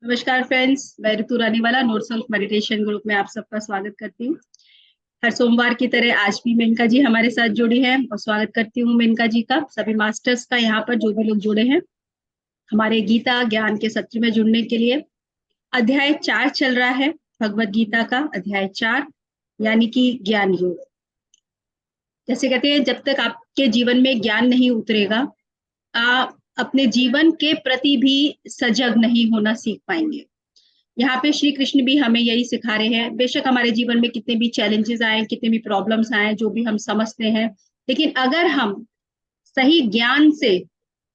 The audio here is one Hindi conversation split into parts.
नमस्कार फ्रेंड्स, मैं ऋतु रानीवाला नोट सेल्फ मेडिटेशन ग्रुप में आप सबका स्वागत करती हूँ। हर सोमवार की तरह आज भी मेनका जी हमारे साथ जुड़ी हैं और स्वागत करती हूँ मेनका जी का, सभी मास्टर्स का यहाँ पर जो भी लोग जुड़े हैं हमारे गीता ज्ञान के सत्र में जुड़ने के लिए। अध्याय 4 चल रहा है भगवत गीता का, अध्याय 4 यानी कि ज्ञान योग। जैसे कहते हैं जब तक आपके जीवन में ज्ञान नहीं उतरेगा, आप अपने जीवन के प्रति भी सजग नहीं होना सीख पाएंगे। यहाँ पे श्री कृष्ण भी हमें यही सिखा रहे हैं। बेशक हमारे जीवन में कितने भी चैलेंजेस आए, कितने भी प्रॉब्लम्स आए, जो भी हम समझते हैं, लेकिन अगर हम सही ज्ञान से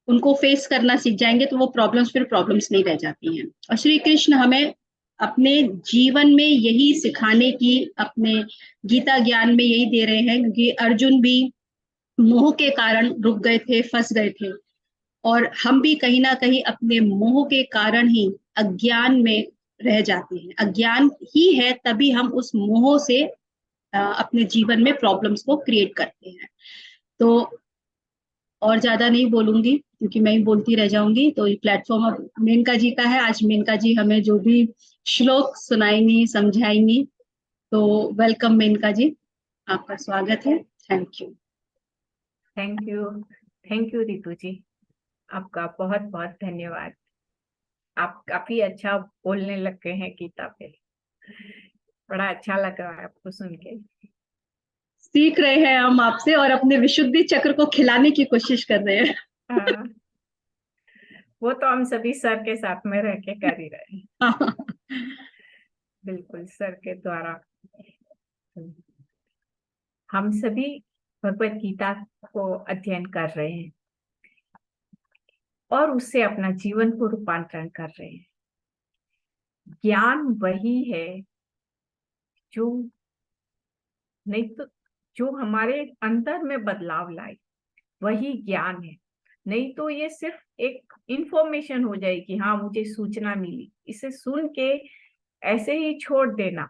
उनको फेस करना सीख जाएंगे तो वो प्रॉब्लम्स फिर प्रॉब्लम्स नहीं रह जाती हैं। और श्री कृष्ण हमें अपने जीवन में यही सिखाने की, अपने गीता ज्ञान में यही दे रहे हैं, क्योंकि अर्जुन भी मोह के कारण रुक गए थे, फंस गए थे। और हम भी कहीं ना कहीं अपने मोह के कारण ही अज्ञान में रह जाते हैं। अज्ञान ही है, तभी हम उस मोह से अपने जीवन में प्रॉब्लम्स को क्रिएट करते हैं। तो और ज्यादा नहीं बोलूंगी क्योंकि मैं ही बोलती रह जाऊंगी। तो ये प्लेटफॉर्म अब मेनका जी का है। आज मेनका जी हमें जो भी श्लोक सुनाएंगी, समझाएंगी। तो वेलकम मेनका जी, आपका स्वागत है। Thank you. Thank you. Thank you Ritu ji, आपका बहुत बहुत धन्यवाद। आप काफी अच्छा बोलने लग गए हैं गीता पे। बड़ा अच्छा लग रहा है आपको सुन के। सीख रहे हैं हम आपसे और अपने विशुद्धि चक्र को खिलाने की कोशिश कर रहे हैं। हाँ, वो तो हम सभी सर के साथ में रह के कर ही रहे हैं। बिल्कुल, सर के द्वारा हम सभी भगवत गीता को अध्ययन कर रहे हैं और उससे अपना जीवन को रूपांतरण कर रहे हैं। ज्ञान वही है जो नहीं तो जो हमारे अंदर में बदलाव लाए, वही ज्ञान है। नहीं तो ये सिर्फ एक इंफॉर्मेशन हो जाएगी। हाँ, मुझे सूचना मिली, इसे सुन के ऐसे ही छोड़ देना।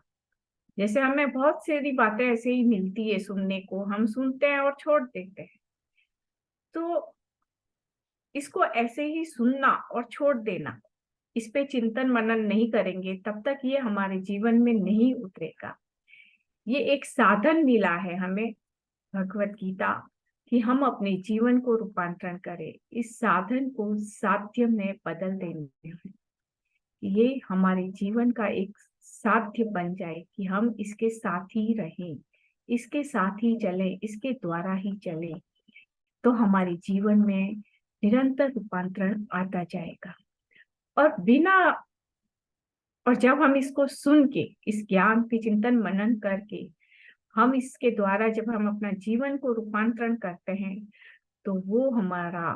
जैसे हमें बहुत सारी बातें ऐसे ही मिलती है सुनने को, हम सुनते हैं और छोड़ देते हैं। तो इसको ऐसे ही सुनना और छोड़ देना, इस पे चिंतन मनन नहीं करेंगे तब तक ये हमारे जीवन में नहीं उतरेगा। ये एक साधन मिला है हमें भगवत गीता, कि हम अपने जीवन को रूपांतरण करें, इस साधन को साध्य में बदल देने हैं। ये हमारे जीवन का एक साध्य बन जाए कि हम इसके साथ ही रहें, इसके साथ ही चलें, इसके द्वारा ही चलें, तो हमारे जीवन में निरंतर रूपांतरण आता जाएगा। और जब हम इसको सुन के, इस ज्ञान पे चिंतन मनन करके, हम इसके द्वारा जब हम अपना जीवन को रूपांतरण करते हैं, तो वो हमारा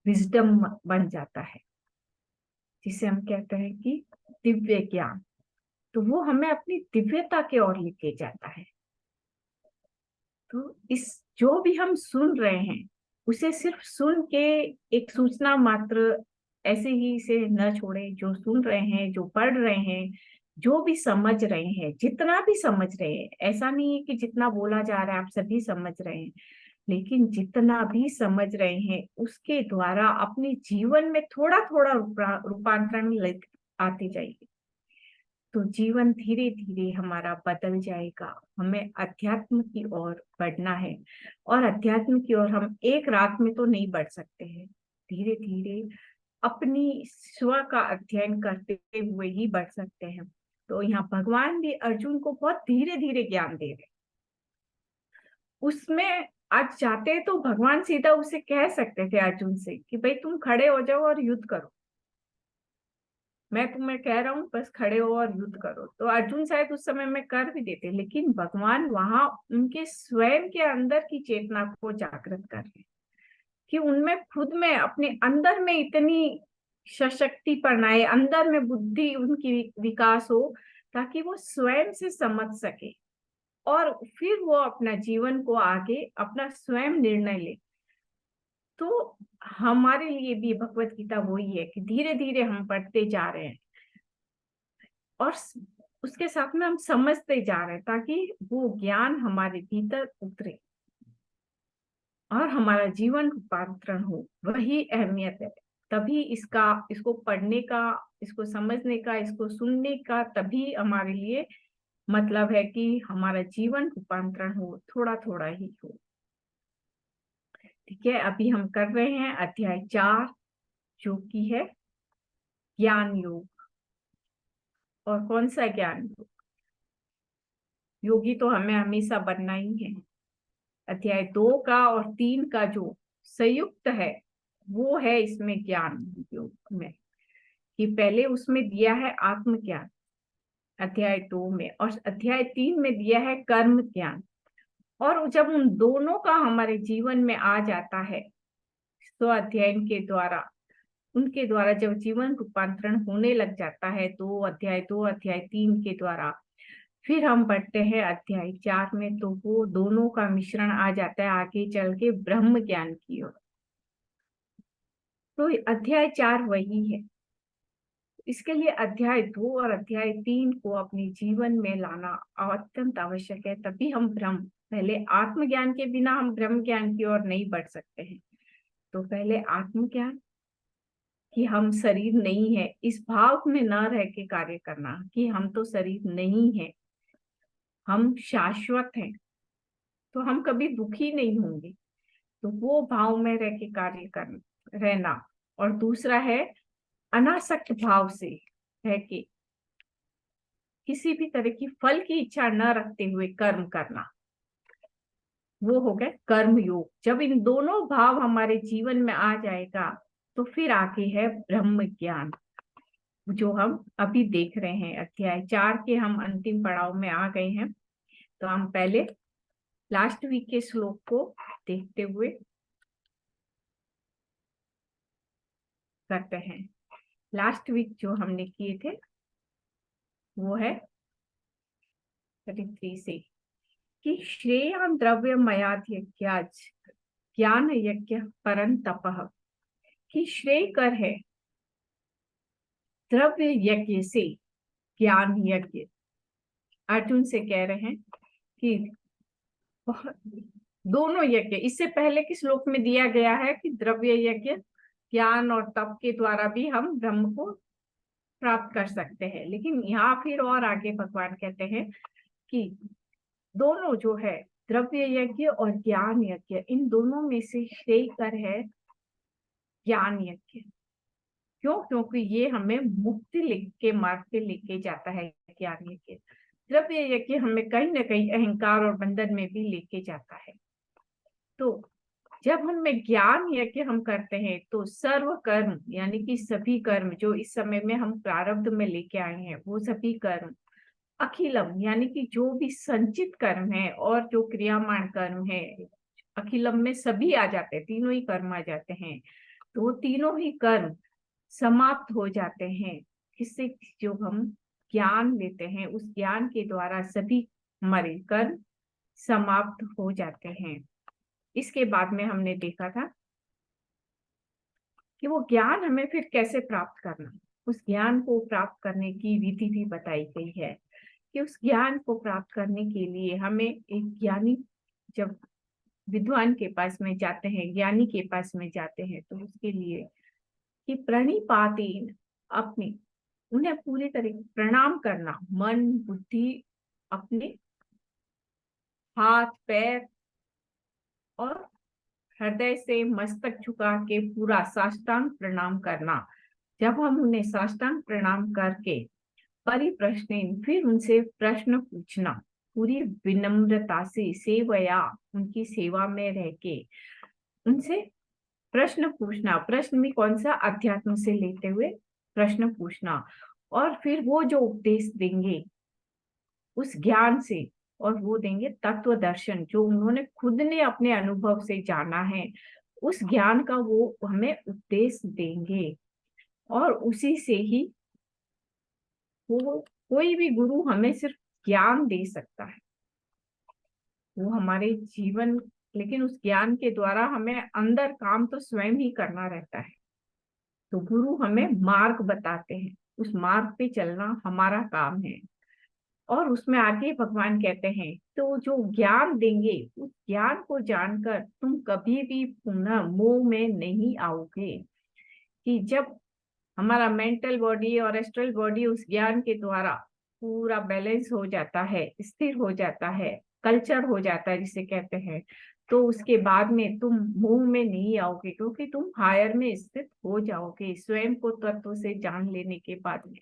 विजडम बन जाता है, जिसे हम कहते हैं कि दिव्य ज्ञान। तो वो हमें अपनी दिव्यता की ओर लेके जाता है। तो इस जो भी हम सुन रहे हैं, उसे सिर्फ सुन के एक सूचना मात्र ऐसे ही इसे न छोड़े। जो सुन रहे हैं, जो पढ़ रहे हैं, जो भी समझ रहे हैं, जितना भी समझ रहे हैं, ऐसा नहीं है कि जितना बोला जा रहा है आप सभी समझ रहे हैं, लेकिन जितना भी समझ रहे हैं उसके द्वारा अपने जीवन में थोड़ा थोड़ा रूपांतरण आते जाइए, तो जीवन धीरे धीरे हमारा बदल जाएगा। हमें अध्यात्म की ओर बढ़ना है, और अध्यात्म की ओर हम एक रात में तो नहीं बढ़ सकते हैं। धीरे धीरे अपनी स्व का अध्ययन करते हुए ही बढ़ सकते हैं। तो यहाँ भगवान भी अर्जुन को बहुत धीरे धीरे ज्ञान दे रहे। उसमें आज चाहते तो भगवान सीधा उसे कह सकते थे अर्जुन से कि भाई तुम खड़े हो जाओ और युद्ध करो, मैं तुम्हें कह रहा हूँ बस खड़े हो और युद्ध करो, तो अर्जुन शायद उस समय में कर भी देते। लेकिन भगवान वहां उनके स्वयं के अंदर की चेतना को जागृत कर रहे, कि उनमें खुद में अपने अंदर में इतनी सशक्तिपन आए, अंदर में बुद्धि उनकी विकास हो, ताकि वो स्वयं से समझ सके और फिर वो अपना जीवन को आगे अपना स्वयं निर्णय ले। तो हमारे लिए भी भगवत गीता वही है कि धीरे धीरे हम बढ़ते जा रहे हैं और उसके साथ में हम समझते जा रहे हैं, ताकि वो ज्ञान हमारे भीतर उतरे और हमारा जीवन रूपांतरण हो। वही अहमियत है तभी इसको पढ़ने का, इसको समझने का, इसको सुनने का तभी हमारे लिए मतलब है कि हमारा जीवन रूपांतरण हो, थोड़ा थोड़ा ही हो। ठीक है, अभी हम कर रहे हैं अध्याय 4, जो कि है ज्ञान योग। और कौन सा ज्ञान योग? योगी तो हमें हमेशा बनना ही है। अध्याय 2 का और 3 का जो संयुक्त है वो है इसमें ज्ञान योग में, कि पहले उसमें दिया है आत्मज्ञान अध्याय 2 में, और अध्याय 3 में दिया है कर्म ज्ञान। और जब उन दोनों का हमारे जीवन में आ जाता है तो अध्ययन के द्वारा, उनके द्वारा जब जीवन रूपांतरण होने लग जाता है तो अध्याय 2 अध्याय 3 के द्वारा फिर हम पढ़ते हैं अध्याय 4 में, तो वो दोनों का मिश्रण आ जाता है आगे चल के ब्रह्म ज्ञान की ओर। तो अध्याय 4 वही है। इसके लिए अध्याय 2 और अध्याय 3 को अपने जीवन में लाना अत्यंत आवश्यक है, तभी हम ब्रह्म, पहले आत्मज्ञान के बिना हम ब्रह्म ज्ञान की ओर नहीं बढ़ सकते हैं। तो पहले आत्मज्ञान कि हम शरीर नहीं है, इस भाव में न रह के कार्य करना कि हम तो शरीर नहीं है, हम शाश्वत हैं, तो हम कभी दुखी नहीं होंगे। तो वो भाव में रह के कार्य करना, रहना। और दूसरा है अनासक्त भाव से है कि किसी भी तरह की फल की इच्छा न रखते हुए कर्म करना, वो हो गया कर्म योग। जब इन दोनों भाव हमारे जीवन में आ जाएगा तो फिर आगे है ब्रह्म ज्ञान, जो हम अभी देख रहे हैं। अध्याय 4 के हम अंतिम पड़ाव में आ गए हैं। तो हम पहले लास्ट वीक के श्लोक को देखते हुए करते हैं। लास्ट वीक जो हमने किए थे वो है 33 से, कि श्रेयान द्रव्य मयाद यज्ञाज ज्ञान यज्ञ परं तपः, कि श्रेय कर है द्रव्य यज्ञ से ज्ञान यज्ञ। अर्जुन से कह रहे हैं कि दोनों यज्ञ, इससे पहले के श्लोक में दिया गया है कि द्रव्य यज्ञ ज्ञान और तप के द्वारा भी हम ब्रह्म को प्राप्त कर सकते हैं, लेकिन यहाँ फिर और आगे भगवान कहते हैं कि दोनों जो है द्रव्य यज्ञ और ज्ञान यज्ञ, इन दोनों में से श्रेय कर है ज्ञान यज्ञ। क्यों? क्योंकि ये हमें मुक्ति के मार्ग पे लेके जाता है ज्ञान यज्ञ। द्रव्य यज्ञ हमें कहीं ना कहीं अहंकार और बंधन में भी लेके जाता है। तो जब हमें ज्ञान यज्ञ हम करते हैं तो सर्व कर्म, यानी कि सभी कर्म जो इस समय में हम प्रारब्ध में लेके आए हैं, वो सभी कर्म अखिलम, यानी कि जो भी संचित कर्म है और जो क्रियामान कर्म है, अखिलम में सभी आ जाते हैं, तीनों ही कर्म आ जाते हैं। तो वो तीनों ही कर्म समाप्त हो जाते हैं। किससे? जो हम ज्ञान लेते हैं, उस ज्ञान के द्वारा सभी हमारे कर्म समाप्त हो जाते हैं। इसके बाद में हमने देखा था कि वो ज्ञान हमें फिर कैसे प्राप्त करना, उस ज्ञान को प्राप्त करने की विधि भी बताई गई है कि उस ज्ञान को प्राप्त करने के लिए हमें एक ज्ञानी, जब विद्वान के पास में जाते हैं, ज्ञानी के पास में जाते हैं, तो उसके लिए कि प्रणिपातेन, अपने उन्हें पूरी तरह प्रणाम करना, मन बुद्धि अपने हाथ पैर और हृदय से मस्तक झुका के पूरा साष्टांग प्रणाम करना। जब हम उन्हें साष्टांग प्रणाम करके परिप्रश्न, फिर उनसे प्रश्न पूछना पूरी विनम्रता से, सेवया उनकी सेवा में रह के उनसे प्रश्न पूछना। प्रश्न भी कौन सा? अध्यात्म से लेते हुए प्रश्न पूछना, और फिर वो जो उपदेश देंगे उस ज्ञान से, और वो देंगे तत्व दर्शन, जो उन्होंने खुद ने अपने अनुभव से जाना है, उस ज्ञान का वो हमें उपदेश देंगे। और उसी से ही वो, कोई भी गुरु हमें सिर्फ ज्ञान दे सकता है, वो हमारे जीवन, लेकिन उस ज्ञान के द्वारा हमें अंदर काम तो स्वयं ही करना रहता है। तो गुरु हमें मार्ग बताते हैं, उस मार्ग पे चलना हमारा काम है। और उसमें आगे भगवान कहते हैं तो जो ज्ञान देंगे, उस ज्ञान को जानकर तुम कभी भी पुनः मोह में नहीं आओगे, कि जब हमारा मेंटल बॉडी और एस्ट्रल बॉडी उस ज्ञान के द्वारा पूरा बैलेंस हो जाता है, स्थिर हो जाता है, कल्चर हो जाता है जिसे कहते हैं, तो उसके बाद में तुम मोह में नहीं आओगे, क्योंकि तुम हायर में स्थित हो जाओगे स्वयं को तत्व से जान लेने के बाद में।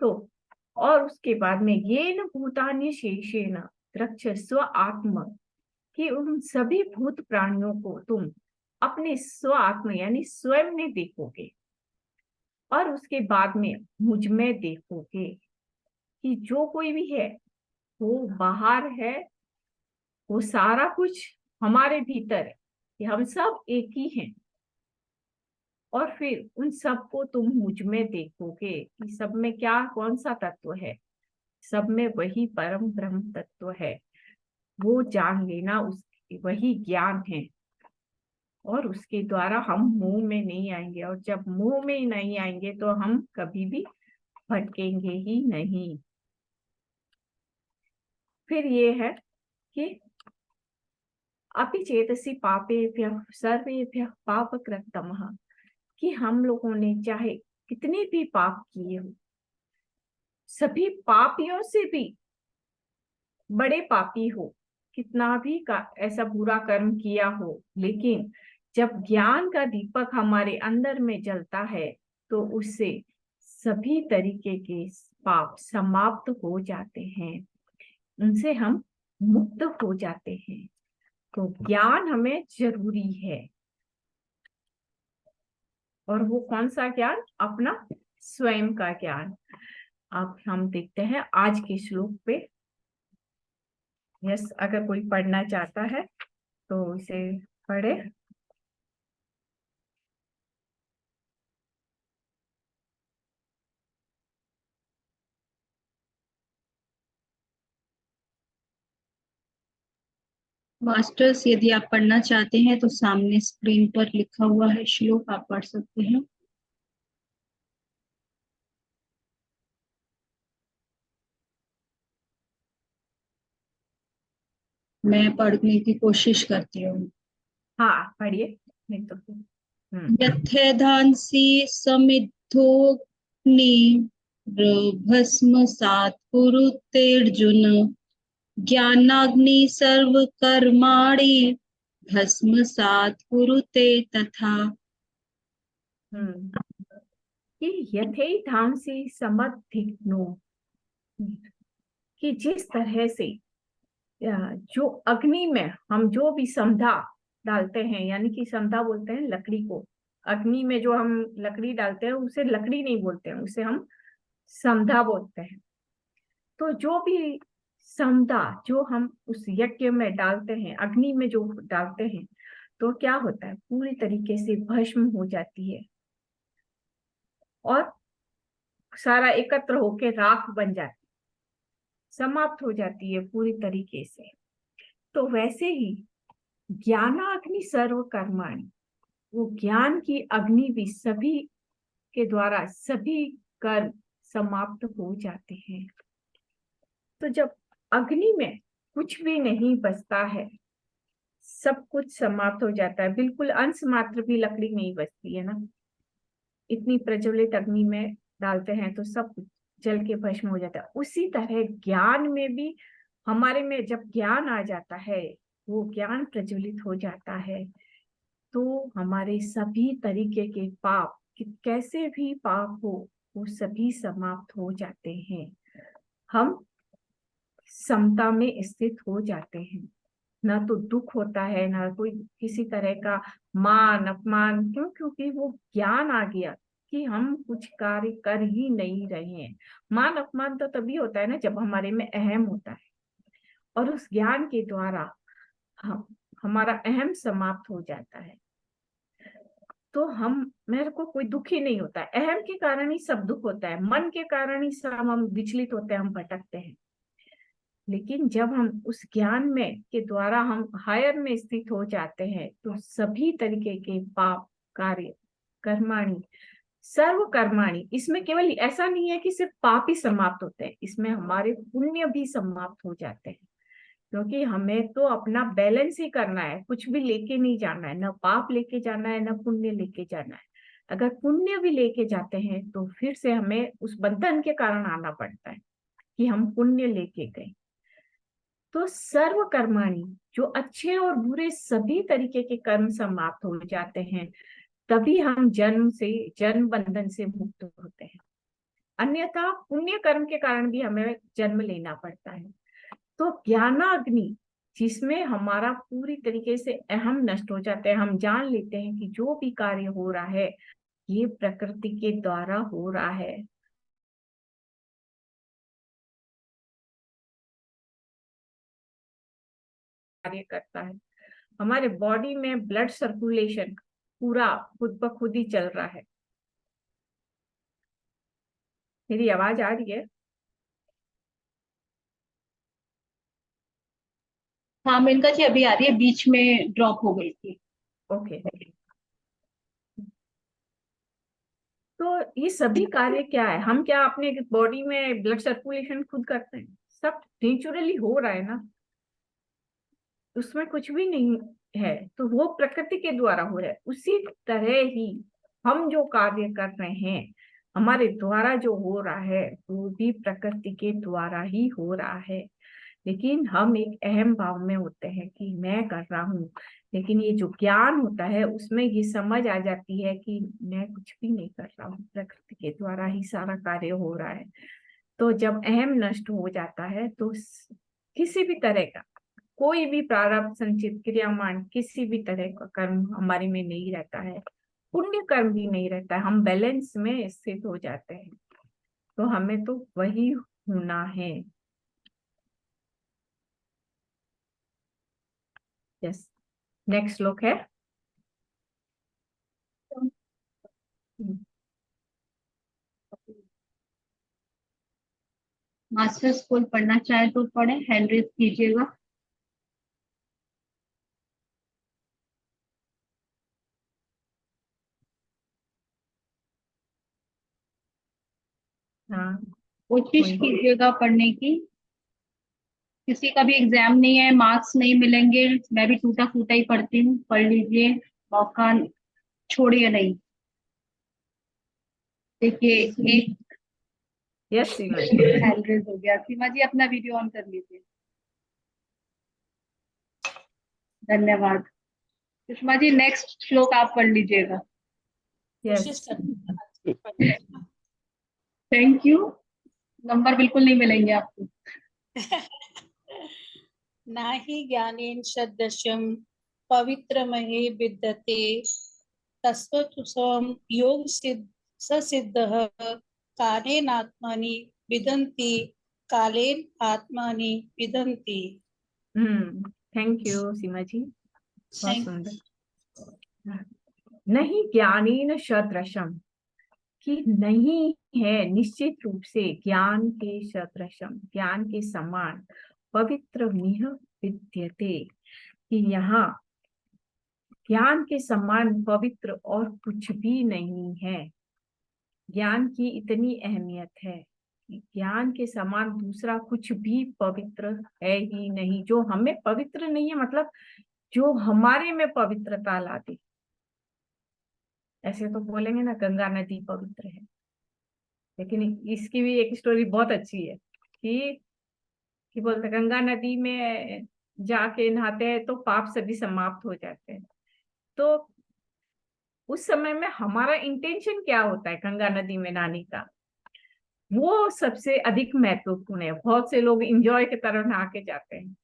तो और उसके बाद में ये न भूतान्य शेषेन द्रक्ष्यस्व आत्म, कि उन सभी भूत प्राणियों को तुम अपने स्व आत्म यानी स्वयं में देखोगे, और उसके बाद में मुझ में देखोगे कि जो कोई भी है वो बाहर है, वो सारा कुछ हमारे भीतर है, कि हम सब एक ही हैं। और फिर उन सब को तुम मुझ में देखोगे कि सब में क्या कौन सा तत्व है, सब में वही परम ब्रह्म तत्व है, वो जान लेना उस वही ज्ञान है। और उसके द्वारा हम मोह में नहीं आएंगे, और जब मोह में नहीं आएंगे तो हम कभी भी भटकेंगे ही नहीं। फिर ये है कि अपि चेतसि पापेभ्यः सर्वेभ्यः पापकृत्तमः, कि हम लोगों ने चाहे कितने भी पाप किए हो, सभी पापियों से भी बड़े पापी हो, कितना भी का ऐसा बुरा कर्म किया हो, लेकिन जब ज्ञान का दीपक हमारे अंदर में जलता है तो उससे सभी तरीके के पाप समाप्त हो जाते हैं, उनसे हम मुक्त हो जाते हैं। तो ज्ञान हमें जरूरी है, और वो कौन सा ज्ञान? अपना स्वयं का ज्ञान। अब हम देखते हैं आज के श्लोक पे। यस, अगर कोई पढ़ना चाहता है तो इसे पढ़े। मास्टर्स, यदि आप पढ़ना चाहते हैं तो सामने स्क्रीन पर लिखा हुआ है श्लोक, आप पढ़ सकते हैं। मैं पढ़ने की कोशिश करती हूँ। हाँ, पढ़िए, नहीं तो यथेधांसि समिद्धोऽग्निर्भस्मसात् कुरुतेऽर्जुन ज्ञानाग्नि सर्वकर्माणि भस्मसात् कुरुते तथा। कि यथे धाम से समधिग्नो, कि जिस तरह से जो अग्नि में हम जो भी समधा डालते हैं, यानी कि समधा बोलते हैं लकड़ी को, अग्नि में जो हम लकड़ी डालते हैं उसे लकड़ी नहीं बोलते हैं, उसे हम समधा बोलते हैं। तो जो भी समधा जो हम उस यज्ञ में डालते हैं, अग्नि में जो डालते हैं, तो क्या होता है, पूरी तरीके से भस्म हो जाती है और सारा एकत्र होके राख बन जाती है, समाप्त हो जाती है पूरी तरीके से। तो वैसे ही ज्ञानाग्नि सर्व कर्माणि, वो ज्ञान की अग्नि भी सभी के द्वारा सभी कर्म समाप्त हो जाते हैं। तो जब अग्नि में कुछ भी नहीं बचता है, सब कुछ समाप्त हो जाता है, बिल्कुल अंश मात्र भी लकड़ी नहीं बचती है ना, इतनी प्रज्वलित अग्नि में डालते हैं तो सब जल के भस्म हो जाता है। उसी तरह ज्ञान में भी हमारे में जब ज्ञान आ जाता है, वो ज्ञान प्रज्वलित हो जाता है, तो हमारे सभी तरीके के पाप, कि कैसे भी पाप हो, वो सभी समाप्त हो जाते हैं। हम समता में स्थित हो जाते हैं, ना तो दुख होता है, ना कोई किसी तरह का मान अपमान। क्यों? क्योंकि वो ज्ञान आ गया कि हम कुछ कार्य कर ही नहीं रहे हैं। मान अपमान तो तभी होता है ना जब हमारे में अहम होता है, और उस ज्ञान के द्वारा हम हमारा अहम समाप्त हो जाता है, तो हम मेरे को कोई दुख ही नहीं होता है। अहम के कारण ही सब दुख होता है, मन के कारण ही सब हम विचलित होते हैं, हम भटकते हैं। लेकिन जब हम उस ज्ञान में के द्वारा हम हायर में स्थित हो जाते हैं, तो सभी तरीके के पाप कार्य कर्माणि सर्व कर्माणि, इसमें केवल ऐसा नहीं है कि सिर्फ पाप ही समाप्त होते हैं, इसमें हमारे पुण्य भी समाप्त हो जाते हैं। क्योंकि हमें तो अपना बैलेंस ही करना है, कुछ भी लेके नहीं जाना है, न पाप लेके जाना है, न पुण्य लेके जाना है। अगर पुण्य भी लेके जाते हैं तो फिर से हमें उस बंधन के कारण आना पड़ता है कि हम पुण्य लेके गए। तो सर्व कर्माणि, जो अच्छे और बुरे सभी तरीके के कर्म समाप्त हो जाते हैं, तभी हम जन्म बंधन से मुक्त होते हैं। अन्यथा पुण्य कर्म के कारण भी हमें जन्म लेना पड़ता है। तो ज्ञानाग्नि, जिसमें हमारा पूरी तरीके से अहम नष्ट हो जाता है, हम जान लेते हैं कि जो भी कार्य हो रहा है ये प्रकृति के द्वारा हो रहा है। कार्य करता है, हमारे बॉडी में ब्लड सर्कुलेशन पूरा खुद ब खुद ही चल रहा है। मेरी आवाज आ रही है? हाँ मेनका जी अभी आ रही है, बीच में ड्रॉप हो गई थी। ओके। तो ये सभी कार्य क्या है, हम क्या अपने बॉडी में ब्लड सर्कुलेशन खुद करते हैं? सब नेचुरली हो रहा है ना, उसमें कुछ भी नहीं है, तो वो प्रकृति के द्वारा हो रहा है। उसी तरह ही हम जो कार्य कर रहे हैं, हमारे द्वारा जो हो रहा है, वो भी प्रकृति के द्वारा ही हो रहा है। लेकिन हम एक अहम भाव में होते हैं कि मैं कर रहा हूँ, लेकिन ये जो ज्ञान होता है उसमें ये समझ आ जाती है कि मैं कुछ भी नहीं कर रहा हूँ, प्रकृति के द्वारा ही सारा कार्य हो रहा है। तो जब अहम नष्ट हो जाता है तो किसी भी तरह का कोई भी प्रारब्ध संचित क्रियामान किसी भी तरह का कर्म हमारे में नहीं रहता है, पुण्य कर्म भी नहीं रहता है, हम बैलेंस में स्थित हो जाते हैं। तो हमें तो वही होना है। यस, नेक्स्ट श्लोक है। मास्टर्स कोई पढ़ना चाहे तो पढ़े, हैंड रेज कीजिएगा। हाँ, कोशिश कोई कीजिएगा पढ़ने की। किसी का भी एग्जाम नहीं है, मार्क्स नहीं मिलेंगे। मैं भी टूटा फूटा ही पढ़ती हूँ, पढ़ लीजिए, मौका छोड़िए नहीं। देखिए एक यस सीमा जी। हैंड रेज हो गया। सीमा जी अपना वीडियो ऑन कर लीजिए। धन्यवाद। सुषमा जी नेक्स्ट श्लोक आप पढ़ लीजिएगा। Yes, thank you. नंबर बिल्कुल नहीं मिलेंगे आपको। नाहि ज्ञानेन सदृशं पवित्रमहे विद्यते तस्वतुसं योग सिद्धः कालेनात्मनि विदन्ति कालेन आत्मानि विदन्ति। थैंक यू सीमा जी, बहुत Thank सुंदर। नहीं ज्ञानेन सदृशम, कि नहीं है निश्चित रूप से ज्ञान के सदृशम, ज्ञान के समान, पवित्र मिह विद्यते, कि यहाँ ज्ञान के समान पवित्र और कुछ भी नहीं है। ज्ञान की इतनी अहमियत है कि ज्ञान के समान दूसरा कुछ भी पवित्र है ही नहीं। जो हमें पवित्र नहीं है, मतलब जो हमारे में पवित्रता ला दे। ऐसे तो बोलेंगे ना गंगा नदी पवित्र है, लेकिन इसकी भी एक स्टोरी बहुत अच्छी है कि बोलते गंगा नदी में जाके नहाते हैं तो पाप सभी समाप्त हो जाते हैं। तो उस समय में हमारा इंटेंशन क्या होता है गंगा नदी में नहाने का, वो सबसे अधिक महत्वपूर्ण है। बहुत से लोग एंजॉय की तरह नहा के जाते हैं।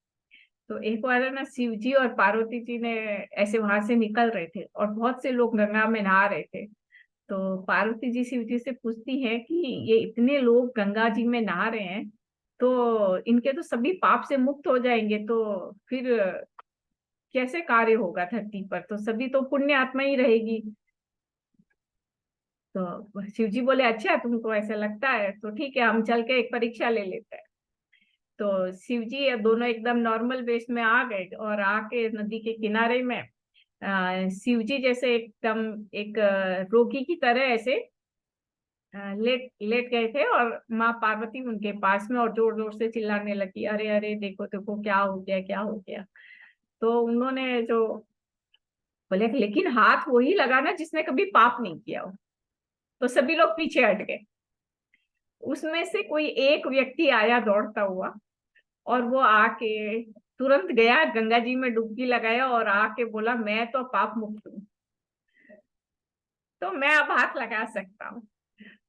तो एक बार ना शिव जी और पार्वती जी ने ऐसे वहां से निकल रहे थे और बहुत से लोग गंगा में नहा रहे थे। तो पार्वती जी शिव जी से पूछती है कि ये इतने लोग गंगा जी में नहा रहे हैं, तो इनके तो सभी पाप से मुक्त हो जाएंगे, तो फिर कैसे कार्य होगा धरती पर, तो सभी तो पुण्य आत्मा ही रहेगी। तो शिव जी बोले अच्छा तुमको ऐसा लगता है, तो ठीक है हम चल के एक परीक्षा ले लेते हैं। तो शिव जी दोनों एकदम नॉर्मल वेश में आ गए और आके नदी के किनारे में शिव जी जैसे एकदम एक रोगी की तरह ऐसे लेट लेट गए थे, और माँ पार्वती उनके पास में और जोर जोर से चिल्लाने लगी, अरे अरे देखो देखो क्या हो गया क्या हो गया। तो उन्होंने जो बोले लेकिन हाथ वही लगाना जिसने कभी पाप नहीं किया हो। तो सभी लोग पीछे हट गए। उसमें से कोई एक व्यक्ति आया दौड़ता हुआ, और वो आके तुरंत गया, गंगा जी में डुबकी लगाया और आके बोला, मैं तो पाप मुक्त हूँ, तो मैं अब हाथ लगा सकता हूँ।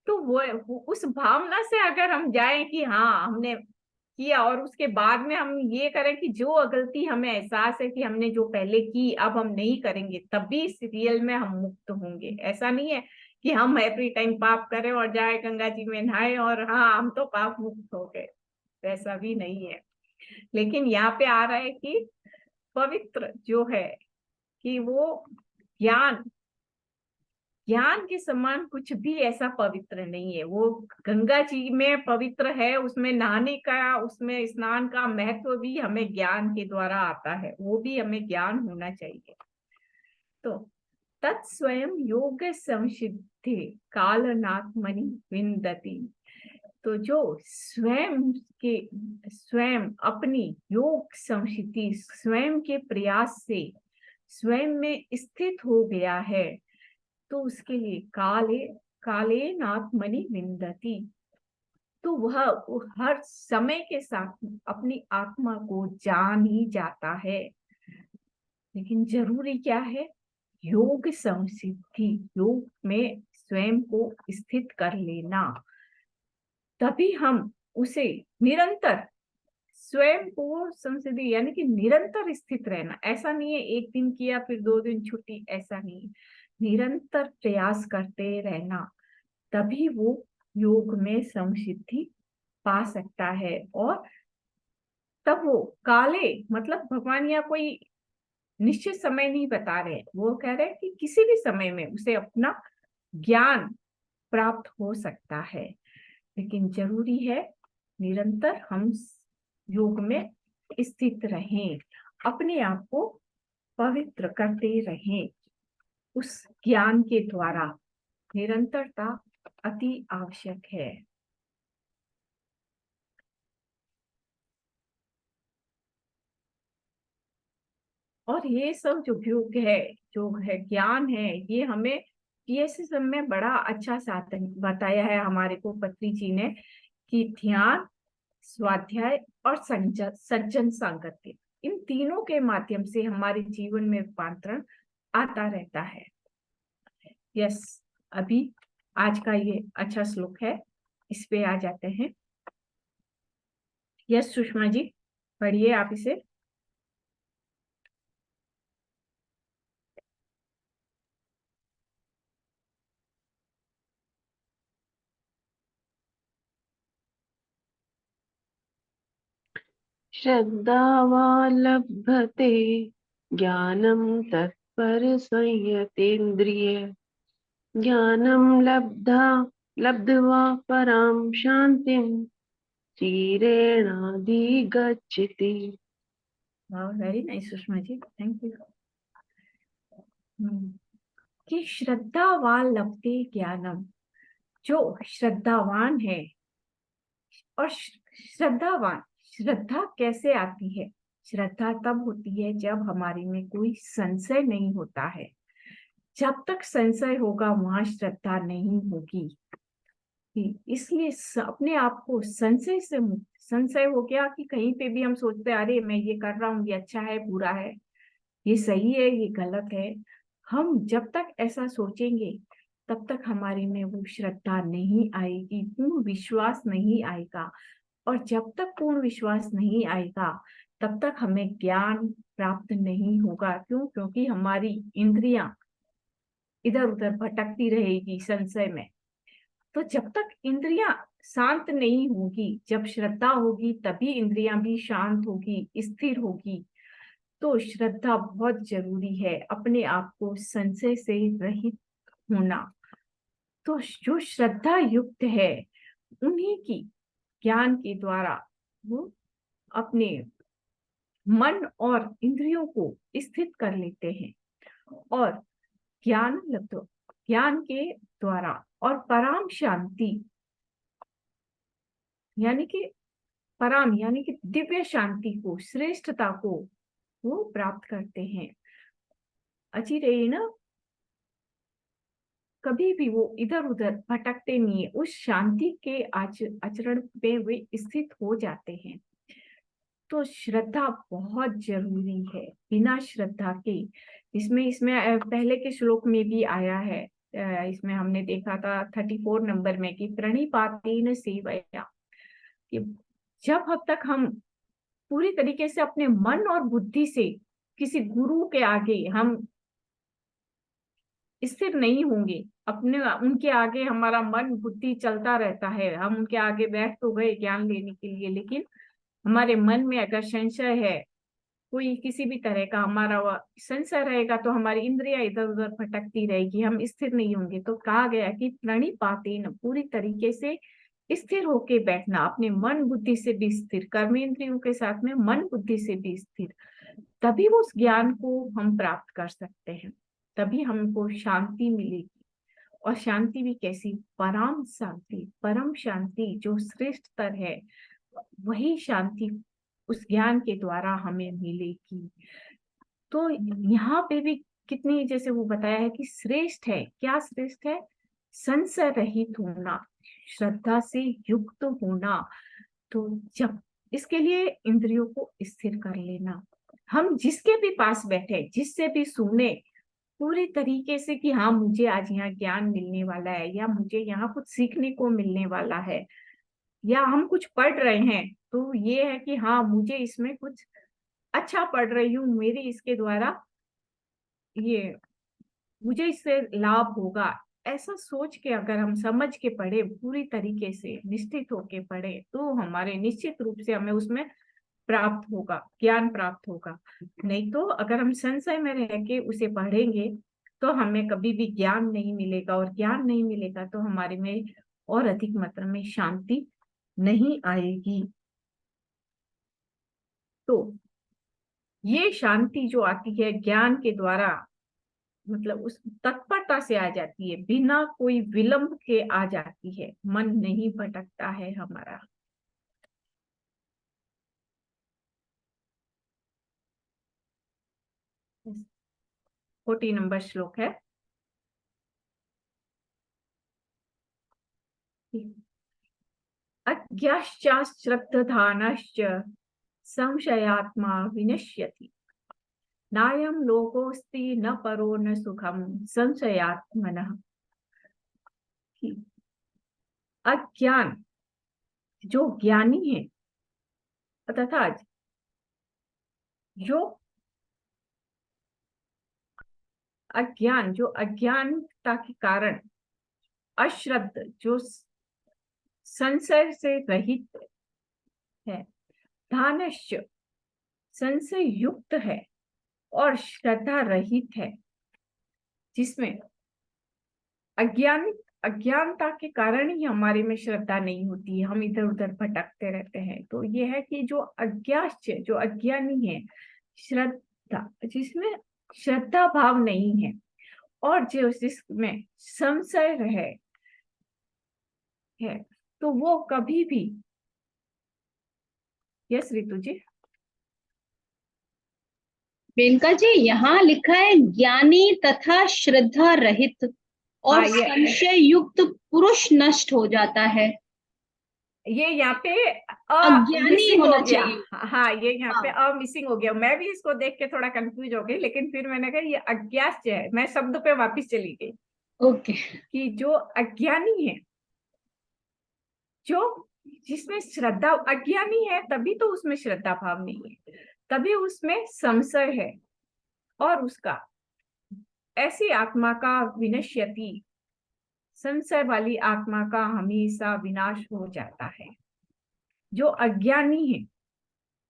तो वो उस भावना से अगर हम जाएं कि हाँ हमने किया, और उसके बाद में हम ये करें कि जो गलती हमें एहसास है कि हमने जो पहले की अब हम नहीं करेंगे, तभी इस रियल में हम मुक्त होंगे। ऐसा नहीं है कि हम एवरी टाइम पाप करें और जाए गंगा जी में नहाए और हाँ हम तो पाप मुक्त हो गए, वैसा भी नहीं है। लेकिन यहाँ पे आ रहा है कि पवित्र जो है कि वो ज्ञान ज्ञान के समान कुछ भी ऐसा पवित्र नहीं है। वो गंगा जी में पवित्र है, उसमें नहाने का, उसमें स्नान का महत्व भी हमें ज्ञान के द्वारा आता है, वो भी हमें ज्ञान होना चाहिए। तो तत्स्वयं योग संसिद्धि कालनात्मनि विन्दति। तो जो स्वयं अपनी योग संसिद्धि, स्वयं के प्रयास से स्वयं में स्थित हो गया है, तो उसके लिए काले नात्मनि विन्दति। तो वह हर समय के साथ अपनी आत्मा को जान ही जाता है। लेकिन जरूरी क्या है? योग संसिद्धि, योग में स्वयं को स्थित कर लेना, तभी हम उसे निरंतर स्वयं को संसिद्धि यानी कि निरंतर स्थित रहना। ऐसा नहीं है एक दिन किया फिर 2 दिन छुट्टी, ऐसा नहीं। निरंतर प्रयास करते रहना, तभी वो योग में संसिद्धि पा सकता है। और तब वो काले मतलब भगवान या कोई निश्चित समय नहीं बता रहे, वो कह रहे हैं कि किसी भी समय में उसे अपना ज्ञान प्राप्त हो सकता है। लेकिन जरूरी है निरंतर हम योग में स्थित रहें, अपने आप को पवित्र करते रहें उस ज्ञान के द्वारा। निरंतरता अति आवश्यक है। और ये सब जो योग है, जो है ज्ञान है, ये हमें PSSM में बड़ा अच्छा साधन बताया है हमारे को पत्री जी ने, कि ध्यान, स्वाध्याय और सज्जन सांगत्य, इन तीनों के माध्यम से हमारे जीवन में रूपांतरण आता रहता है। यस, अभी आज का ये अच्छा श्लोक है, इस पे आ जाते हैं। यस सुषमा जी, पढ़िए आप इसे। श्रद्धावा लभते ज्ञानं तत्पर संयतेन्द्रिय ज्ञानं लब्ध्वा परां शान्तिं चिरेणाधिगच्छति। Very nice Sushma ji, thank you. कि श्रद्धावान लभते ज्ञानम, जो श्रद्धावान है। और श्रद्धावान, श्रद्धा कैसे आती है? श्रद्धा तब होती है जब हमारे में कोई संशय नहीं होता है। जब तक संशय होगा वहां श्रद्धा नहीं होगी। इसलिए अपने आप को संशय से मुक्त, संशय हो गया कि कहीं पे भी हम सोचते हैं अरे मैं ये कर रहा हूँ, ये अच्छा है बुरा है, ये सही है ये गलत है, हम जब तक ऐसा सोचेंगे तब तक हमारे में वो श्रद्धा नहीं आएगी, पूर्ण विश्वास नहीं आएगा। और जब तक पूर्ण विश्वास नहीं आएगा तब तक हमें ज्ञान प्राप्त नहीं होगा। क्यों? क्योंकि हमारी इंद्रियां इधर उधर भटकती रहेगी संशय में। तो जब तक इंद्रियां शांत नहीं होगी, जब श्रद्धा होगी तभी इंद्रियां भी शांत होगी, स्थिर होगी। तो श्रद्धा बहुत जरूरी है, अपने आप को संशय से रहित होना। तो जो श्रद्धा युक्त है उन्हीं की ज्ञान के द्वारा वो अपने मन और इंद्रियों को स्थित कर लेते हैं। और ज्ञान के द्वारा और पराम शांति यानी कि पराम यानी कि दिव्य शांति को, श्रेष्ठता को वो प्राप्त करते हैं। अच्छी रही ना? कभी भी वो इधर उधर भटकते नहीं है, उस शांति के आचरण पे वे स्थित हो जाते हैं। तो श्रद्धा बहुत जरूरी है। बिना श्रद्धा के, इसमें इसमें पहले के श्लोक में भी आया है, इसमें हमने देखा था 34 नंबर में कि प्रणिपातेन सेवया, कि जब तक हम पूरी तरीके से अपने मन और बुद्धि से किसी गुरु के आगे हम स्थिर नहीं होंगे, अपने उनके आगे हमारा मन बुद्धि चलता रहता है, हम उनके आगे बैठ तो गए ज्ञान लेने के लिए, लेकिन हमारे मन में अगर संशय है, कोई किसी भी तरह का हमारा संशय रहेगा, तो हमारी इंद्रियां इधर उधर भटकती रहेगी, हम स्थिर नहीं होंगे। तो कहा गया कि प्रणिपातेन, पूरी तरीके से स्थिर होके बैठना, अपने मन बुद्धि से भी स्थिर, कर्म इंद्रियों के साथ में मन बुद्धि से भी स्थिर, तभी वो उस ज्ञान को हम प्राप्त कर सकते हैं, तभी हमको शांति मिलेगी। और शांति भी कैसी? परम शांति, परम शांति जो श्रेष्ठ स्तर है, वही शांति उस ज्ञान के द्वारा हमें मिलेगी। तो यहाँ पे भी कितनी, जैसे वो बताया है कि श्रेष्ठ है, क्या श्रेष्ठ है? संशय रहित होना, श्रद्धा से युक्त होना। तो जब इसके लिए इंद्रियों को स्थिर कर लेना, हम जिसके भी पास बैठे, जिससे भी सुने पूरी तरीके से कि हाँ मुझे आज यहाँ ज्ञान मिलने वाला है, या मुझे यहाँ कुछ सीखने को मिलने वाला है, या हम कुछ पढ़ रहे हैं तो ये है कि हाँ मुझे इसमें कुछ अच्छा पढ़ रही हूँ, मेरी इसके द्वारा ये मुझे इससे लाभ होगा, ऐसा सोच के अगर हम समझ के पढ़े, पूरी तरीके से निश्चित होके पढ़े, तो हमारे निश्चित रूप से हमें उसमें प्राप्त होगा, ज्ञान प्राप्त होगा। नहीं तो अगर हम संशय में रह के उसे पढ़ेंगे तो हमें कभी भी ज्ञान नहीं मिलेगा, और ज्ञान नहीं मिलेगा तो हमारे में और अधिक मात्रा में शांति नहीं आएगी। तो ये शांति जो आती है ज्ञान के द्वारा, मतलब उस तत्परता से आ जाती है, बिना कोई विलंब के आ जाती है, मन नहीं भटकता है हमारा। Yes. 40 नंबर श्लोक है। अज्ञाश्चाश्रद्धधानश्च संशयात्मा विनश्यति, नायं लोकोस्ति न परो न सुखम संशयात्मनः। अज्ञान जो ज्ञानी है तथा जो अज्ञान, जो अज्ञानता के कारण, अश्रद्ध जो संशय से रहित है, धानश्च संशय युक्त है, और श्रद्धा रहित है, जिसमें अज्ञानता के कारण ही हमारे में श्रद्धा नहीं होती है, हम इधर उधर भटकते रहते हैं। तो ये है कि जो अज्ञाश्च, जो अज्ञानी है, श्रद्धा, जिसमें श्रद्धा भाव नहीं है, और जो जिसमें संशय है, तो वो कभी भी, यस रितु जी। मेनका जी, यहाँ लिखा है ज्ञानी तथा श्रद्धा रहित और संशय युक्त पुरुष नष्ट हो जाता है। ये यहाँ पे अज्ञानी होना हो गया। चाहिए। हाँ, ये यहाँ पे मिसिंग हो गया। मैं भी इसको देख के थोड़ा कंफ्यूज हो गई, लेकिन फिर मैंने कहा ये अज्ञास्य है, मैं शब्द पे वापस चली गई। ओके। कि जो अज्ञानी है, जो जिसमें श्रद्धा, अज्ञानी है तभी तो उसमें श्रद्धा भाव नहीं है, तभी उसमें संशय है, और उसका ऐसी आत्मा का विनश्यति, संशय वाली आत्मा का हमेशा विनाश हो जाता है। जो अज्ञानी है,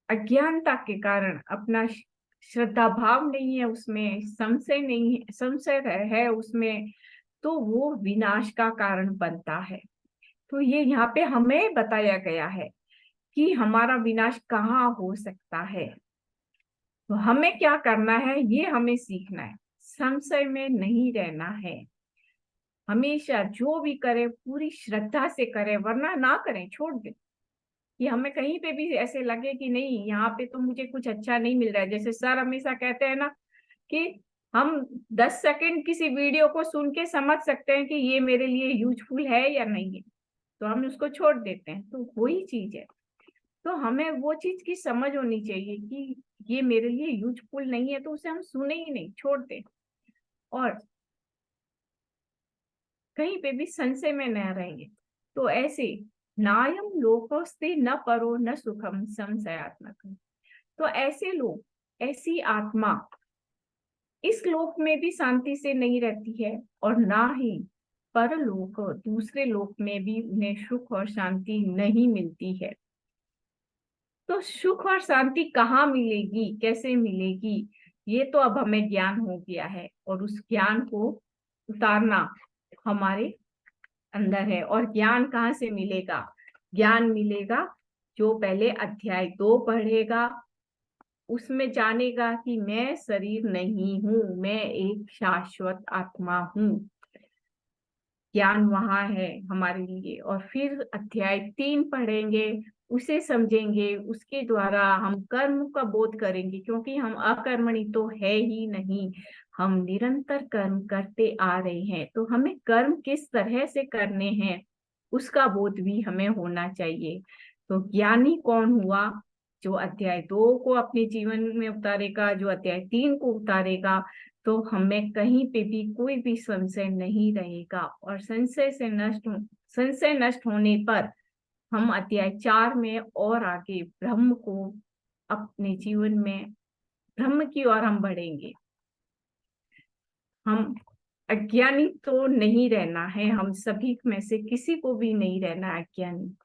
अज्ञानता के कारण अपना श्रद्धा भाव नहीं है, उसमें संशय नहीं है, संशय है उसमें, तो वो विनाश का कारण बनता है। तो ये यहाँ पे हमें बताया गया है कि हमारा विनाश कहाँ हो सकता है। तो हमें क्या करना है, ये हमें सीखना है, संशय में नहीं रहना है, हमेशा जो भी करे पूरी श्रद्धा से करे, वरना ना करें, छोड़ दे। कि हमें कहीं पे भी ऐसे लगे कि नहीं यहाँ पे तो मुझे कुछ अच्छा नहीं मिल रहा है, जैसे सर हमेशा कहते हैं ना कि हम 10 सेकंड किसी वीडियो को सुन के समझ सकते हैं कि ये मेरे लिए यूजफुल है या नहीं है, तो हम उसको छोड़ देते हैं। तो वही चीज है, तो हमें वो चीज की समझ होनी चाहिए कि ये मेरे लिए यूजफुल नहीं है, तो उसे हम सुने ही नहीं, छोड़ दें और कहीं पे भी संशय में न रहेंगे। तो ऐसे नायम लोकोस्ते न परो न सुखम संशयात्मक, तो ऐसे लोग, ऐसी आत्मा इस लोक में भी शांति से नहीं रहती है और ना ही परलोक, दूसरे लोक में भी उन्हें सुख और शांति नहीं मिलती है। तो सुख और शांति कहाँ मिलेगी, कैसे मिलेगी, ये तो अब हमें ज्ञान हो गया है और उस ज्ञान को उतारना हमारे अंदर है। और ज्ञान कहाँ से मिलेगा? ज्ञान मिलेगा जो पहले अध्याय 2 पढ़ेगा, उसमें जानेगा कि मैं शरीर नहीं हूँ, मैं एक शाश्वत आत्मा हूँ। ज्ञान वहां है हमारे लिए। और फिर अध्याय 3 पढ़ेंगे, उसे समझेंगे, उसके द्वारा हम कर्म का बोध करेंगे, क्योंकि हम अकर्मणी तो है ही नहीं, हम निरंतर कर्म करते आ रहे हैं। तो हमें कर्म किस तरह से करने हैं उसका बोध भी हमें होना चाहिए। तो ज्ञानी कौन हुआ? जो अध्याय 2 को अपने जीवन में उतारेगा, जो अध्याय 3 को उतारेगा, तो हमें कहीं पे भी कोई भी संशय नहीं रहेगा। और संशय नष्ट होने पर हम अध्याय 4 में और आगे ब्रह्म को अपने जीवन में, ब्रह्म की ओर हम बढ़ेंगे। हम अज्ञानी तो नहीं रहना है, हम सभी में से किसी को भी नहीं रहना अज्ञानी।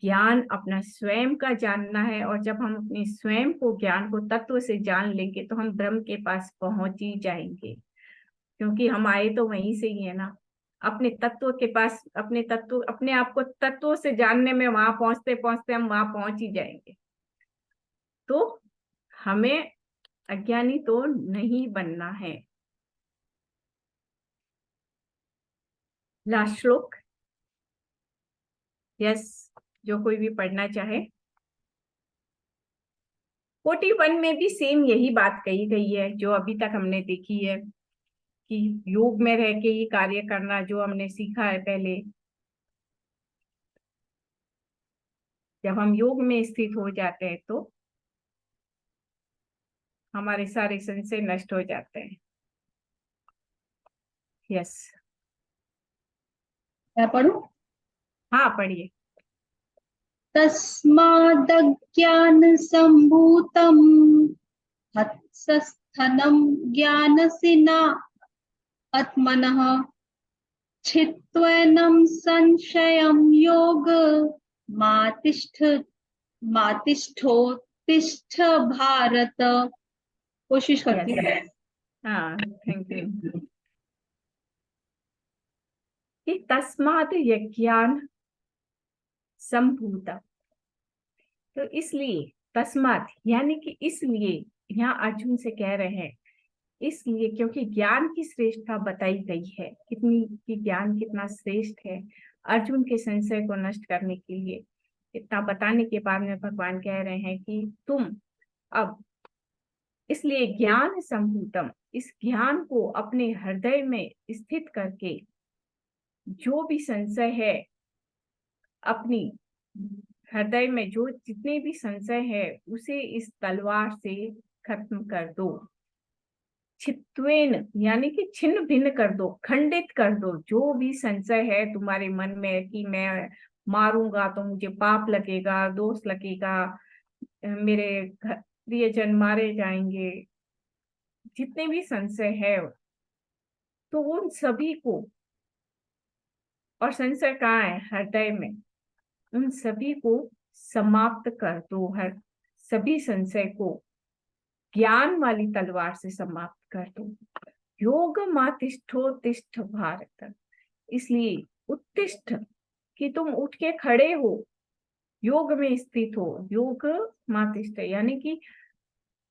ज्ञान अपना स्वयं का जानना है, और जब हम अपने स्वयं को, ज्ञान को तत्व से जान लेंगे तो हम ब्रह्म के पास पहुंच ही जाएंगे, क्योंकि हम आए तो वहीं से ही है ना, अपने तत्व के पास। अपने तत्व, अपने आप को तत्व से जानने में वहां पहुंचते पहुंचते हम वहां पहुंच ही जाएंगे। तो हमें अज्ञानी तो नहीं बनना है। लास्ट श्लोक, यस, जो कोई भी पढ़ना चाहे। 41 में भी सेम यही बात कही गई है जो अभी तक हमने देखी है, कि योग में रह के ये कार्य करना जो हमने सीखा है पहले। जब हम योग में स्थित हो जाते हैं तो हमारे सारे संशय नष्ट हो जाते हैं। यस, मैं पढ़ूं? हाँ पढ़िए। तस्मादज्ञान संभूतम हत्स्थनं ज्ञानसिना आत्मनः छित्त्वैनं संशयं योग मातिष्ठोत्तिष्ठ भारत। कोशिश करती हूँ। हाँ, थैंक यू। कि तस्मात् यज्ञान संभूतम, तो इसलिए, तस्मात् यानी कि इसलिए, यहाँ अर्जुन से कह रहे हैं इसलिए क्योंकि ज्ञान की श्रेष्ठता बताई गई है, कितनी कि ज्ञान कितना श्रेष्ठ है अर्जुन के संशय को नष्ट करने के लिए। इतना बताने के बाद में भगवान कह रहे हैं कि तुम अब, इसलिए ज्ञान संभूतम, इस ज्ञान को अपने हृदय में स्थित करके जो भी संशय है, अपनी हृदय में जो जितने भी संशय है उसे इस तलवार से खत्म कर दो। छित्वेन यानी कि छिन्न भिन्न कर दो, खंडित कर दो। जो भी संशय है तुम्हारे मन में कि मैं मारूंगा तो मुझे पाप लगेगा, दोष लगेगा, मेरे प्रियजन मारे जाएंगे, जितने भी संशय है, तो उन सभी को, और संशय कहाँ है? हृदय में, उन सभी को समाप्त कर दो। हर सभी संशय को ज्ञान वाली तलवार से समाप्त कर दो। योग मातिष्ठोत्तिष्ठ भारत, इसलिए उत्तिष्ठ कि तुम उठ के खड़े हो, योग में स्थित हो। योग मातिष्ठ यानी कि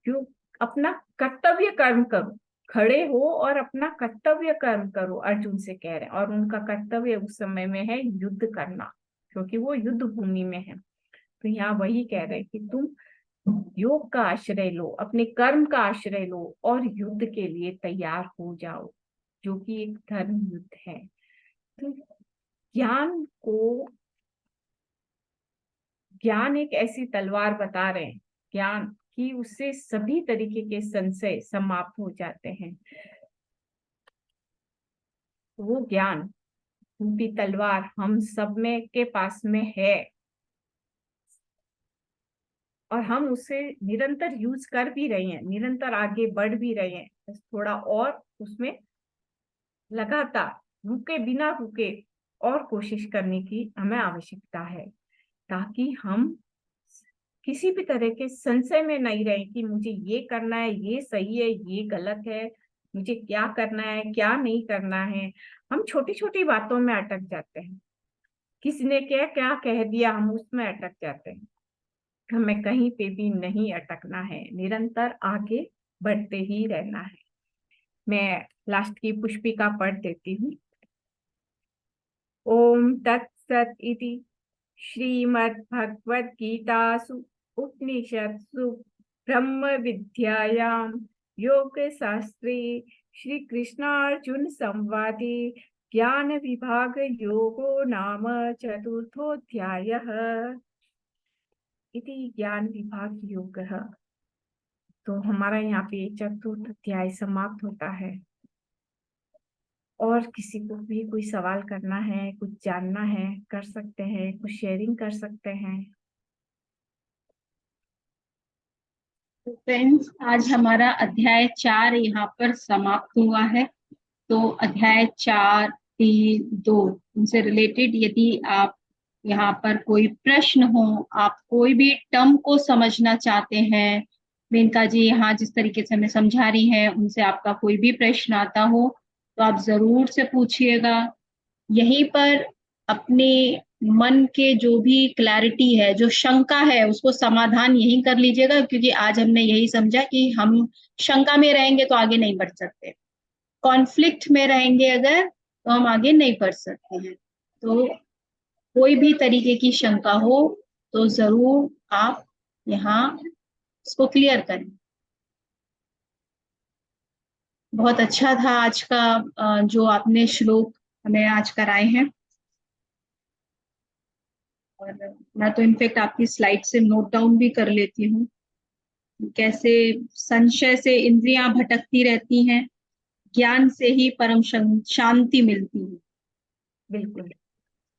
योग, अपना कर्तव्य कर्म करो, खड़े हो और अपना कर्तव्य कर्म करो, अर्जुन से कह रहे हैं। और उनका कर्तव्य उस समय में है युद्ध करना, क्योंकि वो युद्ध भूमि में है। तो यहाँ वही कह रहे हैं कि तुम योग का आश्रय लो, अपने कर्म का आश्रय लो और युद्ध के लिए तैयार हो जाओ, जो कि एक धर्म युद्ध है। तो ज्ञान एक ऐसी तलवार बता रहे हैं, ज्ञान कि उससे सभी तरीके के संशय समाप्त हो जाते हैं। वो ज्ञान रूपी तलवार हम सब में के पास में है और हम उसे निरंतर यूज कर भी रहे हैं, निरंतर आगे बढ़ भी रहे हैं। बस थोड़ा और उसमें लगातार बिना रुके और कोशिश करने की हमें आवश्यकता है, ताकि हम किसी भी तरह के संशय में नहीं रहे कि मुझे ये करना है, ये सही है, ये गलत है, मुझे क्या करना है, क्या नहीं करना है। हम छोटी छोटी बातों में अटक जाते हैं, किसी ने क्या क्या कह दिया, हम उसमें अटक जाते हैं। हमें कहीं पे भी नहीं अटकना है, निरंतर आगे बढ़ते ही रहना है। मैं लास्ट की पुष्पिका पढ़ देती हूँ। ओम तत्सत इति श्रीमद्भगवद्गीतासु उपनिषत्सु ब्रह्म विद्यायां योग शास्त्रे श्री कृष्णार्जुन संवादे ज्ञान विभाग योगो नाम चतुर्थोऽध्यायः इति ज्ञान विभाग योगः। तो हमारा यहाँ पे चतुर्थ अध्याय समाप्त होता है। और किसी को भी कोई सवाल करना है, कुछ जानना है, कर सकते हैं, कुछ शेयरिंग कर सकते हैं। फ्रेंड्स, आज हमारा अध्याय 4 यहाँ पर समाप्त हुआ है। तो अध्याय 4, 3, 2 उनसे रिलेटेड यदि आप यहाँ पर कोई प्रश्न हो, आप कोई भी टर्म को समझना चाहते हैं, मेनका जी यहाँ जिस तरीके से हमें समझा रही है, उनसे आपका कोई भी प्रश्न आता हो तो आप जरूर से पूछिएगा। यहीं पर अपने मन के जो भी क्लैरिटी है, जो शंका है, उसको समाधान यहीं कर लीजिएगा, क्योंकि आज हमने यही समझा कि हम शंका में रहेंगे तो आगे नहीं बढ़ सकते, कॉन्फ्लिक्ट में रहेंगे अगर तो हम आगे नहीं बढ़ सकते हैं। तो कोई भी तरीके की शंका हो तो जरूर आप यहाँ इसको क्लियर करें। बहुत अच्छा था आज का जो आपने श्लोक हमें आज कराए हैं, और मैं तो इनफेक्ट आपकी स्लाइड से नोट डाउन भी कर लेती हूँ, कैसे संशय से इंद्रियां भटकती रहती हैं, ज्ञान से ही परम शांति मिलती है। बिल्कुल,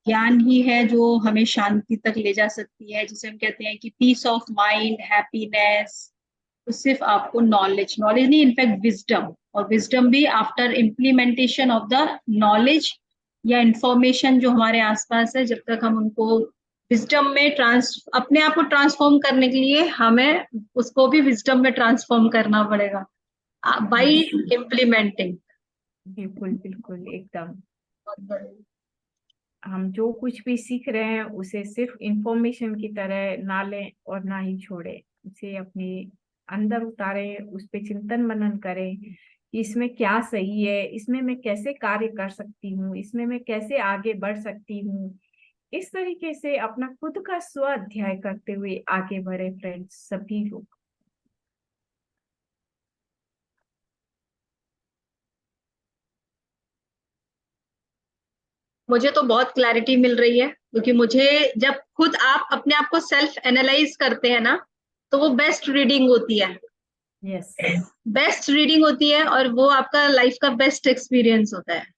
ज्ञान ही है जो हमें शांति तक ले जा सकती है, जिसे हम कहते हैं कि पीस ऑफ माइंड, हैप्पीनेस। तो सिर्फ आपको नॉलेज नहीं, इनफैक्ट विजडम, और विजडम भी after implementation of the knowledge या इंफॉर्मेशन जो हमारे आसपास है, जब तक हम उनको विजडम में अपने आप को ट्रांसफॉर्म करने के लिए हमें उसको भी विजडम में ट्रांसफॉर्म करना पड़ेगा बाई इम्प्लीमेंटिंग। बिल्कुल बिल्कुल एकदम। हम जो कुछ भी सीख रहे हैं उसे सिर्फ इंफॉर्मेशन की तरह ना लें और ना ही छोड़ें, उसे अपने अंदर उतारें, उस पे चिंतन मनन करें कि इसमें क्या सही है, इसमें मैं कैसे कार्य कर सकती हूँ, इसमें मैं कैसे आगे बढ़ सकती हूँ। इस तरीके से अपना खुद का स्व अध्याय करते हुए आगे बढ़े फ्रेंड्स, सभी लोग। मुझे तो बहुत क्लैरिटी मिल रही है, क्योंकि मुझे जब खुद आप अपने आप को सेल्फ एनालाइज करते हैं ना, तो वो बेस्ट रीडिंग होती है। यस, बेस्ट रीडिंग होती है, और वो आपका लाइफ का बेस्ट एक्सपीरियंस होता है।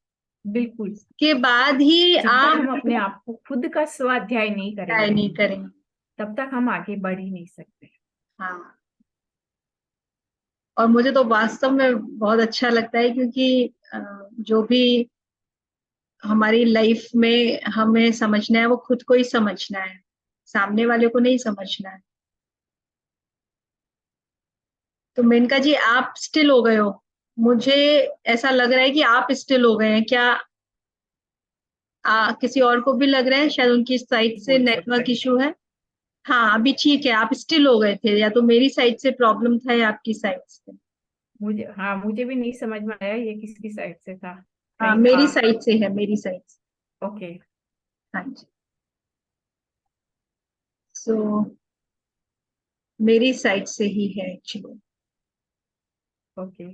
बिल्कुल। के बाद ही जब तक आप हम अपने आप को खुद का स्वाध्याय नहीं करेंगे, नहीं करेंगे, तब तक हम आगे बढ़ ही नहीं सकते। हाँ। और मुझे तो वास्तव में बहुत अच्छा लगता है, क्योंकि जो भी हमारी लाइफ में हमें समझना है वो खुद को ही समझना है, सामने वाले को नहीं समझना है। तो मेनका जी, आप स्टिल हो गए हो, मुझे ऐसा लग रहा है कि आप स्टिल हो गए हैं क्या? किसी और को भी लग रहा है? शायद उनकी साइड से नेटवर्क इशू है। हाँ, अभी ठीक है, आप स्टिल हो गए थे, या तो मेरी साइड से प्रॉब्लम था या आपकी साइड से। मुझे भी नहीं समझ में आया ये किसकी साइड से था। हाँ, मेरी साइड से है, मेरी साइड से। ओके। हाँ जी। सो मेरी साइड से ही है एक्चुअली। ओके,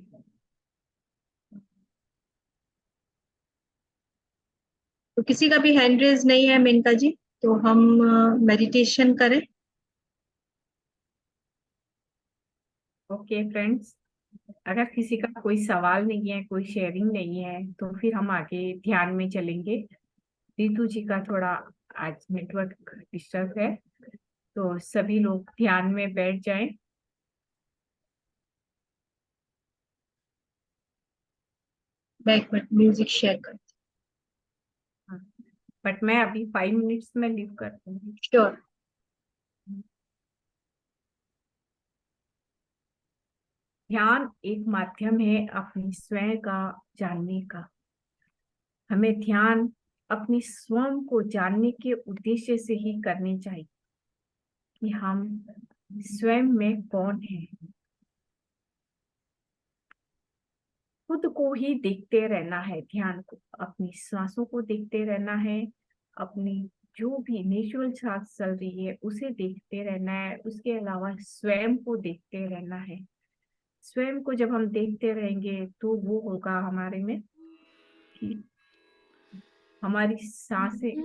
तो किसी का भी हैंड रेज नहीं है मेनका जी, तो हम मेडिटेशन करें। ओके फ्रेंड्स, अगर किसी का कोई सवाल नहीं है, कोई शेयरिंग नहीं है, तो फिर हम आगे ध्यान में चलेंगे। रितु जी का थोड़ा आज नेटवर्क डिस्टर्ब है, तो सभी लोग ध्यान में बैठ जाएं। मैं एक मिनट म्यूजिक शेयर कर। बट मैं अभी 5 मिनट्स में लीव कर दूंगी। श्योर। ध्यान एक माध्यम है अपनी स्वयं का जानने का। हमें ध्यान अपनी स्वयं को जानने के उद्देश्य से ही करनी चाहिए कि हम स्वयं में कौन हैं। खुद को ही देखते रहना है, ध्यान को अपनी सांसों को देखते रहना है, अपनी जो भी नेचुरल सांस चल रही है उसे देखते रहना है। उसके अलावा स्वयं को देखते रहना है। स्वयं को जब हम देखते रहेंगे तो वो होगा हमारे में कि हमारी सांसें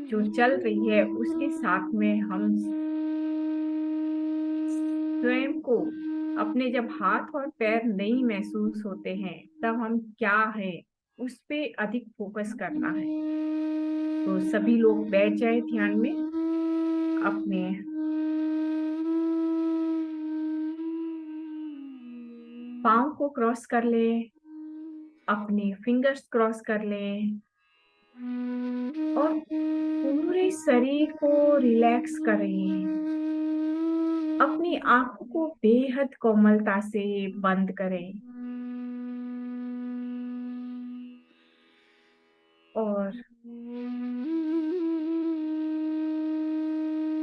जो चल रही है उसके साथ में हम स्वयं को अपने जब हाथ और पैर नहीं महसूस होते हैं तब हम क्या है उस पे अधिक फोकस करना है। तो सभी लोग बैठ जाए ध्यान में, अपने पाँव को क्रॉस कर ले, अपने फिंगर्स क्रॉस कर ले और पूरे शरीर को रिलैक्स करें। अपनी आंखों को बेहद कोमलता से बंद करें और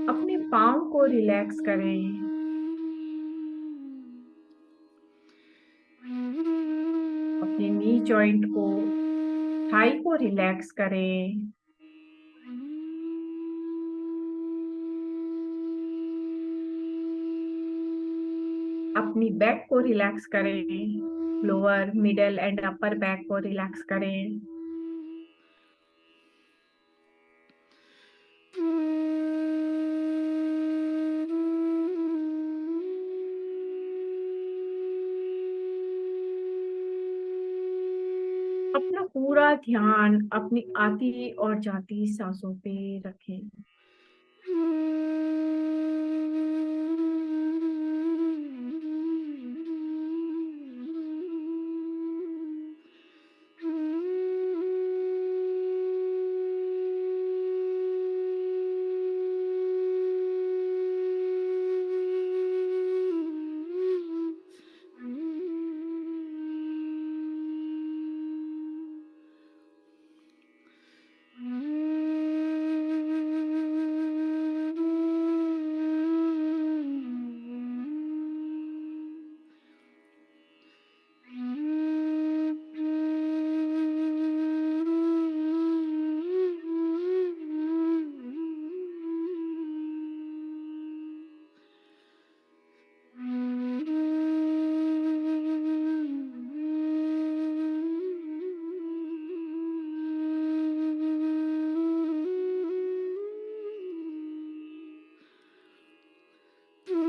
अपने पाँव को रिलैक्स करें। अपने नी जॉइंट को, थाई को रिलैक्स करें। अपनी बैक को रिलैक्स करें। Lower, middle and upper back को रिलैक्स करें। अपना पूरा ध्यान अपनी आती और जाती सांसों पे रखें।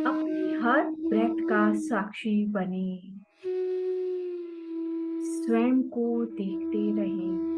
अपनी हर ब्रेथ का साक्षी बने, स्वयं को देखते रहें।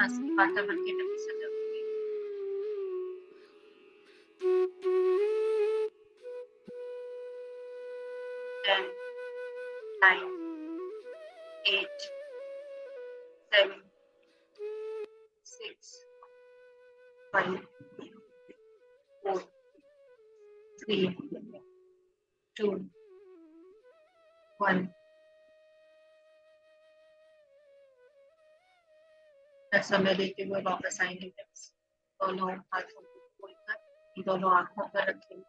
आसपास वातावरण के नमी सतह होगी। 10, 9, 8, 7, 6, 5, 4, 3, 2, 1। समय देते हुए वापस आएंगे। दोनों हाथों को खोलकर दोनों आंखों पर रखेंगे।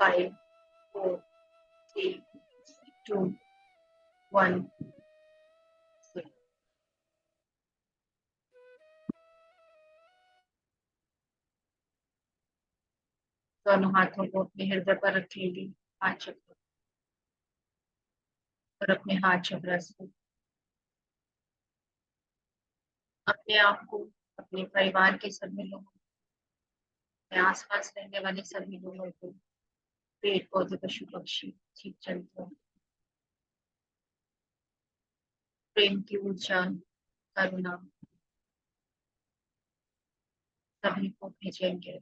5, 4, 3, 2, 1। दोनों हाथों को अपने हृदय पर रखेंगे, हाथ चक्र और अपने हाथ चक्र से अपने आप को, अपने परिवार के सभी लोगों, अपने आसपास रहने वाले सभी लोगों को, पेड़ पौधे पशु पक्षी जीव जंतु, प्रेम की ऊर्जा, करुणा सभी को भेजेंगे।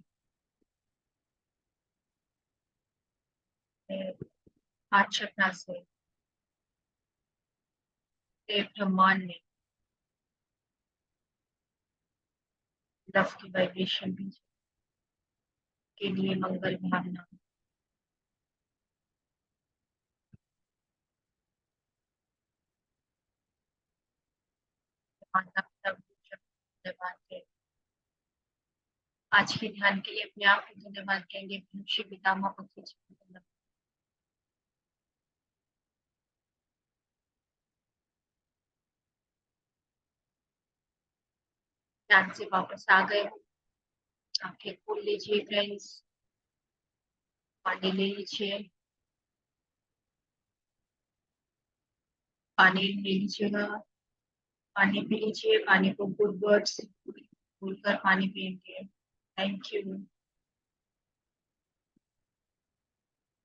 हाथ चक्र से ब्रह्मांड में लव की वाइब्रेशन भेजे के लिए मंगल भावना धन्यवाद। आज के ध्यान के लिए अपने आप को धन्यवाद कहेंगे। मनुष्य पितामह पति ध्यान से वापस आ गए। आंखें खोल लीजिए फ्रेंड्स, पानी ले लीजिए, पानी ले लीजिएगा, पानी पी लीजिए। पानी को गुड वर्ड्स बोलकर पानी पिएंगे। Thank you.